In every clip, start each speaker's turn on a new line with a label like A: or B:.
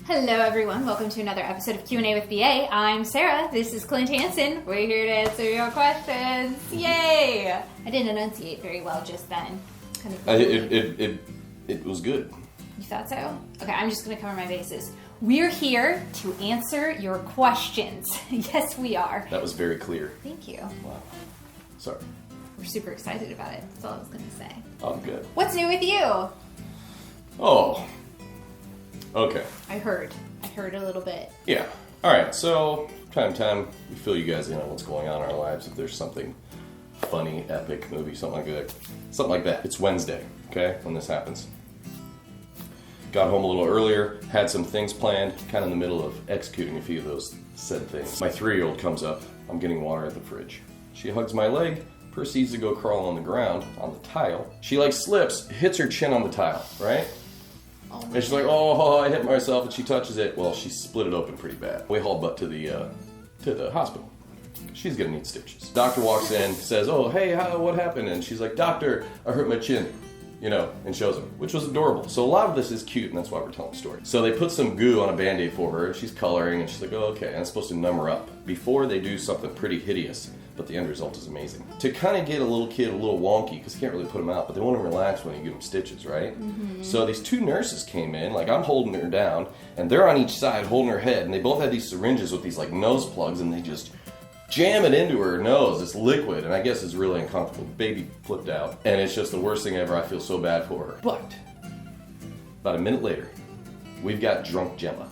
A: Hello everyone, welcome to another episode of Q&A with BA. I'm Sarah, this is Clint Hansen. We're here to answer your questions. Yay! I didn't enunciate very well just then. Kind of
B: it was good.
A: You thought so? Okay, I'm just going to cover my bases. We're here to answer your questions. Yes, we are.
B: That was very clear.
A: Thank you.
B: Wow. Sorry.
A: We're super excited about it. That's all I was going to say.
B: I'm good.
A: What's new with you?
B: Oh. Okay.
A: I heard a little bit.
B: Yeah. All right. So, time to time, we fill you guys in on what's going on in our lives. If there's something funny, epic, movie, something like that. It's Wednesday, okay, when this happens. Got home a little earlier, had some things planned, kind of in the middle of executing a few of those said things. My 3-year-old comes up. I'm getting water at the fridge. She hugs my leg, proceeds to go crawl on the ground, on the tile. She slips, hits her chin on the tile, right?
A: Oh
B: and she's like, oh, I hit myself, and she touches it. Well, she split it open pretty bad. We hauled butt to the hospital. She's gonna need stitches. Doctor walks in, says, oh, hey, what happened? And she's like, doctor, I hurt my chin. And shows him, which was adorable. So a lot of this is cute, and that's why we're telling the story. So they put some goo on a Band-Aid for her, and she's coloring, and she's like, oh, okay, and it's supposed to numb her up before they do something pretty hideous, but the end result is amazing. To kind of get a little kid a little wonky, because you can't really put them out, but they want to relax when you give them stitches, right? Mm-hmm. So these 2 nurses came in, I'm holding her down, and they're on each side holding her head, and they both had these syringes with these nose plugs, and they just jam it into her nose. It's liquid, and I guess it's really uncomfortable. The baby flipped out, and it's just the worst thing ever. I feel so bad for her. But about a minute later, we've got drunk Gemma,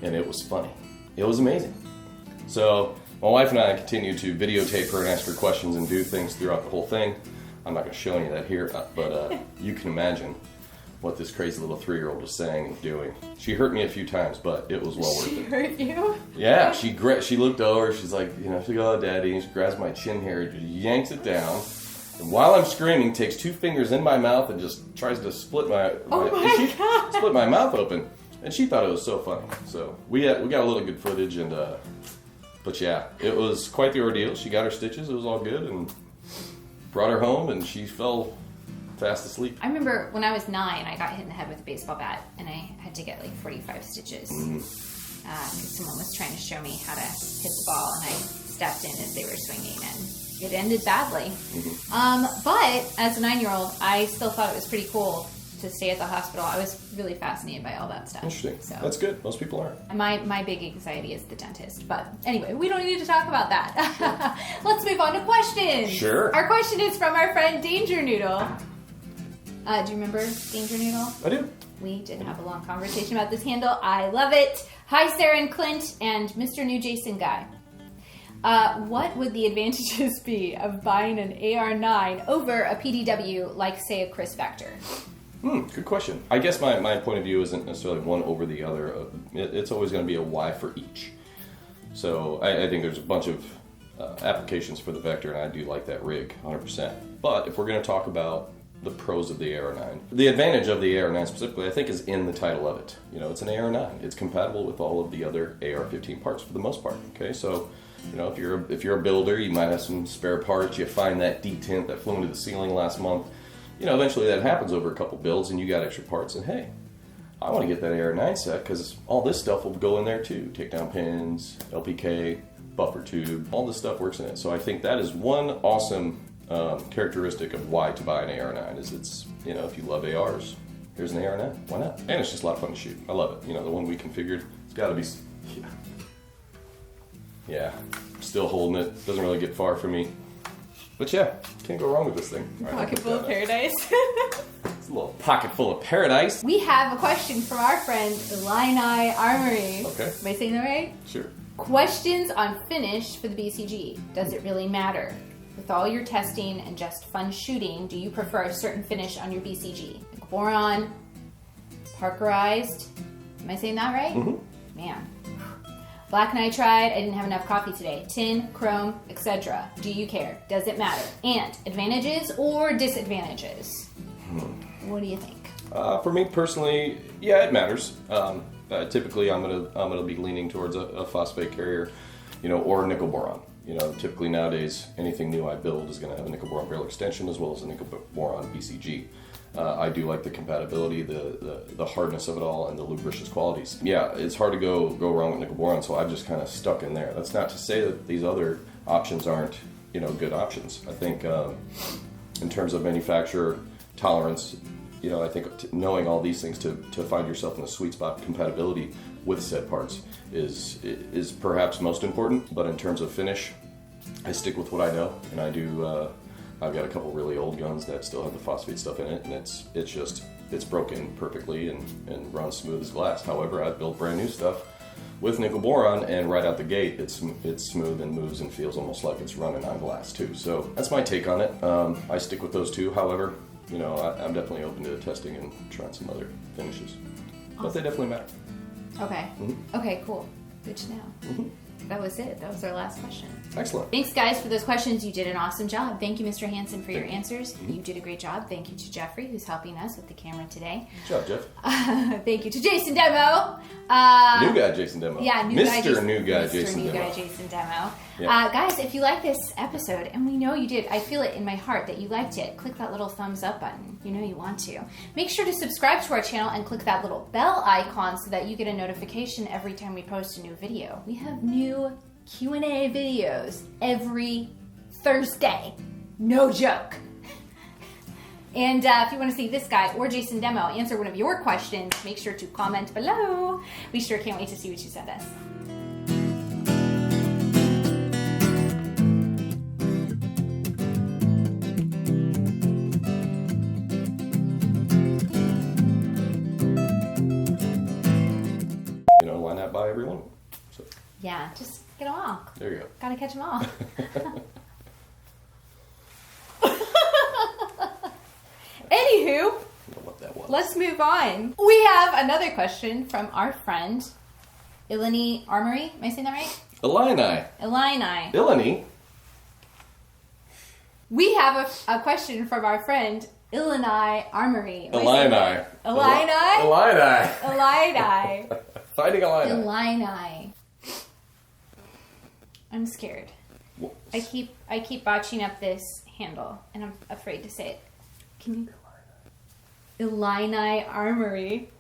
B: and it was funny. It was amazing. So my wife and I continue to videotape her and ask her questions and do things throughout the whole thing. I'm not going to show any of that here, but you can imagine what this crazy little 3-year-old was saying and doing. She hurt me a few times, but it was well worth it.
A: She hurt you?
B: Yeah, she looked over, she's like, she's like, oh, Daddy, and she grabs my chin hair, just yanks it down, and while I'm screaming, takes 2 fingers in my mouth and just tries to split my
A: God.
B: Split my mouth open. And she thought it was so funny. So we got a little good footage, and but yeah, it was quite the ordeal. She got her stitches, it was all good, and brought her home, and she fell fast asleep.
A: I remember when I was 9, I got hit in the head with a baseball bat, and I had to get 45 stitches because someone was trying to show me how to hit the ball, and I stepped in as they were swinging, and it ended badly. But as a 9-year-old, I still thought it was pretty cool to stay at the hospital. I was really fascinated by all that stuff.
B: Interesting.
A: So
B: that's good. Most people aren't.
A: My big anxiety is the dentist. But anyway, we don't need to talk about that. Let's move on to questions.
B: Sure.
A: Our question is from our friend Danger Noodle. Do you remember Danger Noodle?
B: I do.
A: We did have a long conversation about this handle. I love it. Hi, Sarah and Clint and Mr. New Jason Guy. What would the advantages be of buying an AR9 over a PDW like, say, a Chris Vector?
B: Good question. I guess my point of view isn't necessarily one over the other. It's always going to be a why for each. So I think there's a bunch of applications for the Vector, and I do like that rig 100%. But if we're going to talk about the pros of the AR9, the advantage of the AR9 specifically, I think, is in the title of it. It's an AR9. It's compatible with all of the other AR-15 parts for the most part. Okay, so if you're a builder, you might have some spare parts. You find that detent that flew into the ceiling last month. Eventually that happens over a couple builds, and you got extra parts, and hey, I want to get that AR9 set because all this stuff will go in there too. Takedown pins, LPK, buffer tube, all this stuff works in it. So I think that is one awesome characteristic of why to buy an AR9 is it's, if you love ARs, here's an AR9, why not? And it's just a lot of fun to shoot. I love it. The one we configured, it's got to be, yeah, still holding it. Doesn't really get far from me. But yeah, can't go wrong with this thing.
A: Pocket full of paradise.
B: It's a little pocket full of paradise.
A: We have a question from our friend Illini Armory.
B: Okay.
A: Am I saying that right?
B: Sure.
A: Questions on finish for the BCG. Does it really matter? With all your testing and just fun shooting, do you prefer a certain finish on your BCG? Like boron, parkerized. Am I saying that right?
B: Mm-hmm.
A: Man. Black nitride, I didn't have enough coffee today. Tin, chrome, etc. Do you care? Does it matter? And advantages or disadvantages? What do you think?
B: For me personally, yeah, it matters. Typically, I'm gonna be leaning towards a phosphate carrier, or nickel boron. Typically nowadays, anything new I build is going to have a nickel boron barrel extension as well as a nickel boron BCG. I do like the compatibility, the hardness of it all, and the lubricious qualities. Yeah, it's hard to go wrong with nickel boron, so I've just kind of stuck in there. That's not to say that these other options aren't, good options. I think in terms of manufacturer tolerance, I think knowing all these things to find yourself in the sweet spot, compatibility with said parts is perhaps most important. But in terms of finish, I stick with what I know, and I do. I've got a couple really old guns that still have the phosphate stuff in it, and it's broken perfectly and runs smooth as glass. However, I've built brand new stuff with nickel boron, and right out the gate, it's smooth and moves and feels almost like it's running on glass too. So that's my take on it. I stick with those two. However, I'm definitely open to testing and trying some other finishes, but they definitely matter.
A: Okay.
B: Mm-hmm.
A: Okay, cool. Good to know.
B: Mm-hmm.
A: That was it. That was our last question.
B: Excellent.
A: Thanks, guys, for those questions. You did an awesome job. Thank you, Mr. Hansen, for your answers.
B: Mm-hmm.
A: You did a great job. Thank you to Jeffrey, who's helping us with the camera today.
B: Good job, Jeff.
A: Thank you to Jason Demo.
B: New guy Jason Demo.
A: Yeah,
B: Mr. New guy Jason
A: New
B: Demo.
A: guy Jason Demo.
B: Yeah.
A: Guys, if you like this episode, and we know you did, I feel it in my heart that you liked it, click that little thumbs up button. You know you want to. Make sure to subscribe to our channel and click that little bell icon so that you get a notification every time we post a new video. We have new Q&A videos every Thursday. No joke. And if you want to see this guy or Jason Demo answer one of your questions, make sure to comment below. We sure can't wait to see what you send us.
B: Why not buy every one? So.
A: Yeah, just get them all.
B: There you go.
A: Gotta catch them all. Anywho,
B: What that was.
A: let's move on. We have another question from our friend, Ilani Armory. Am I saying that right?
B: Illini.
A: Illini. We have a question from our friend, Illini Armory.
B: Illini. Fighting Illini.
A: Illini. I'm scared.
B: What?
A: I keep botching up this handle, and I'm afraid to say it. Can you? Illini Armory.